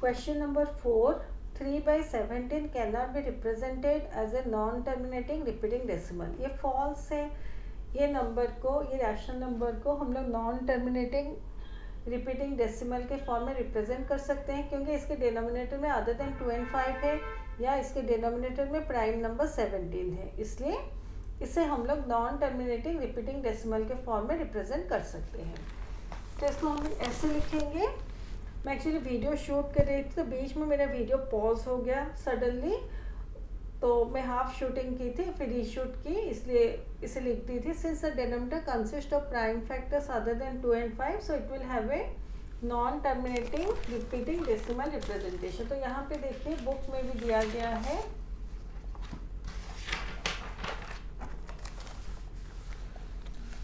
Question number 4. 3 by 17 cannot be represented as a non-terminating repeating decimal. ये false है. ये number को, ये रैशनल नंबर को हम लोग नॉन टर्मिनेटिंग रिपीटिंग डेसिमल के फॉर्म में रिप्रेजेंट कर सकते हैं, क्योंकि इसके डिनोमिनेटर में अदर देन 2 and 5 है, या इसके डिनोमिनेटर में प्राइम नंबर 17 है, इसलिए इसे हम लोग नॉन टर्मिनेटिंग रिपीटिंग डेसिमल के फॉर्म में रिप्रेजेंट कर सकते हैं. तो इसको हम ऐसे लिखेंगे. मैं एक्चुअली वीडियो शूट कर रही थी, तो बीच में मेरा वीडियो पॉज हो गया सडनली, तो मैं हाफ शूटिंग की थी, फिर रीशूट की, इसलिए इसे लिख दी थी. Since the denominator consist of prime factors other than 2 and 5, so it will have a non terminating repeating decimal representation. तो यहाँ पे देखिए बुक में भी दिया गया है.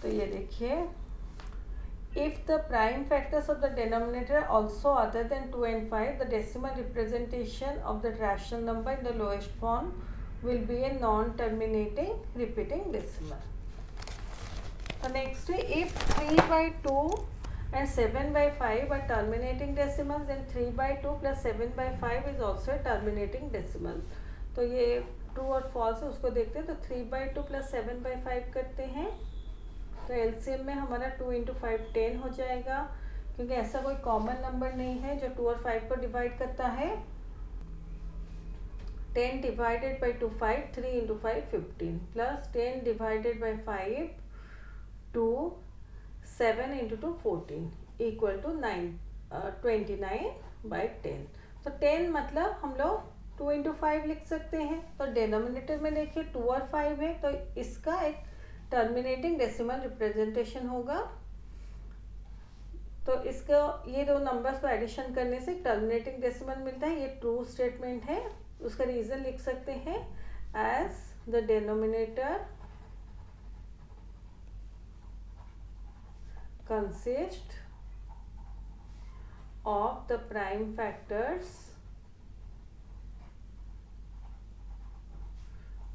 तो ये देखिए, if the prime factors of the denominator are also other than 2 and 5, the decimal representation of the rational number in the lowest form will be a non-terminating repeating decimal. The next, if 3 by 2 and 7 by 5 are terminating decimals, then 3 by 2 plus 7 by 5 is also a terminating decimal. तो ये true और false है, उसको देखते हैं. तो 3 by 2 plus 7 by 5 करते हैं, तो एलसीएम में हमारा 2 into 5 10 हो जाएगा, क्योंकि ऐसा कोई कॉमन नंबर नहीं है जो 2 और 5 को डिवाइड करता है. 10 divided by 2 5, 3 into 5 15, plus 10 divided by 5 2, 7 into 2 14, equal to 29 by 10. तो 10 मतलब हम लोग 2 into 5 लिख सकते हैं. तो डिनोमिनेटर में देखिए 2 और 5 है, तो इसका एक टर्मिनेटिंग डेसिमल रिप्रेजेंटेशन होगा. तो इसका ये दो नंबर्स को एडिशन करने से टर्मिनेटिंग डेसिमल मिलता है. ये ट्रू स्टेटमेंट है. उसका रीजन लिख सकते हैं as the denominator consist of the prime factors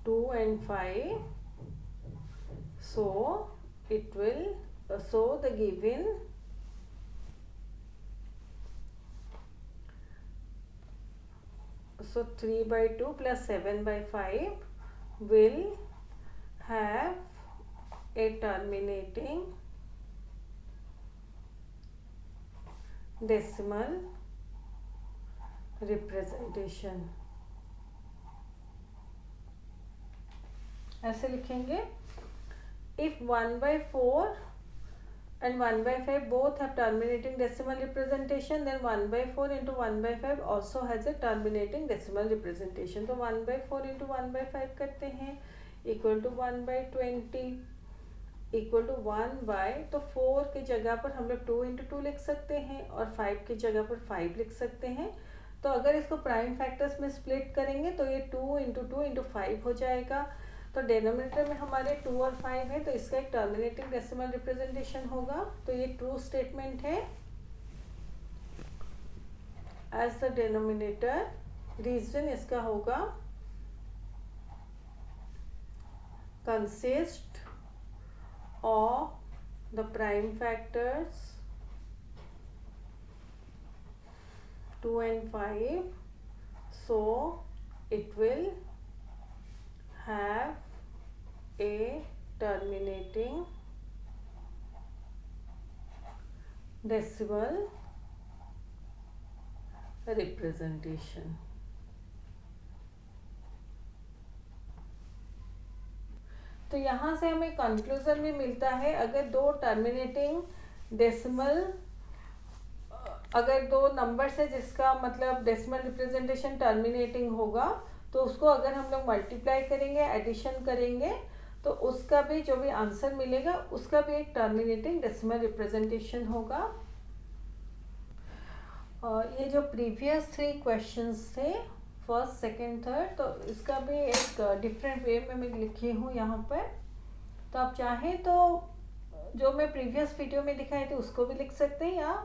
2 and 5, so it will so the given so 3 by 2 plus 7 by 5 will have a terminating decimal representation. ऐसे लिखेंगे. If 1 by 4 and 1 by 5 both have terminating decimal representation, then 1 by 4 into 1 by 5 also has a terminating decimal representation. तो 1 by 4 into 1 by 5 करते हैं, equal to 1 by 20, equal to 1 by, तो 4 की जगह पर हम लोग 2 into 2 लिख सकते हैं, और 5 की जगह पर 5 लिख सकते हैं. तो अगर इसको प्राइम फैक्टर्स में स्प्लिट करेंगे तो ये 2 into 2 into 5 हो जाएगा. तो डिनोमिनेटर में हमारे 2 और 5 है, तो इसका एक टर्मिनेटिंग डेसिमल रिप्रेजेंटेशन होगा. तो ये ट्रू स्टेटमेंट है. एज द डिनोमिनेटर, रीजन इसका होगा consist of the prime factors 2 and 5, so it will have a terminating decimal representation. तो यहाँ से हमें कंक्लूजन भी मिलता है. अगर दो टर्मिनेटिंग डेसिमल, अगर दो नंबर्स है जिसका मतलब डेसिमल रिप्रेजेंटेशन टर्मिनेटिंग होगा, तो उसको अगर हम लोग मल्टीप्लाई करेंगे, एडिशन करेंगे, तो उसका भी जो भी आंसर मिलेगा उसका भी एक टर्मिनेटिंग डेसिमल रिप्रेजेंटेशन होगा. और ये जो प्रीवियस 3 क्वेश्चंस थे, फर्स्ट, सेकंड, थर्ड, तो इसका भी एक डिफरेंट वे में मैं लिखी हूँ यहाँ पर. तो आप चाहें तो जो मैं प्रीवियस वीडियो में दिखाई थी उसको भी लिख सकते हैं, या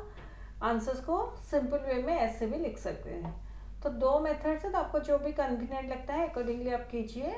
आंसर्स को सिंपल वे में ऐसे भी लिख सकते हैं. तो 2 मेथड्स है, तो आपको जो भी कन्वीनियंट लगता है अकॉर्डिंगली आप कीजिए.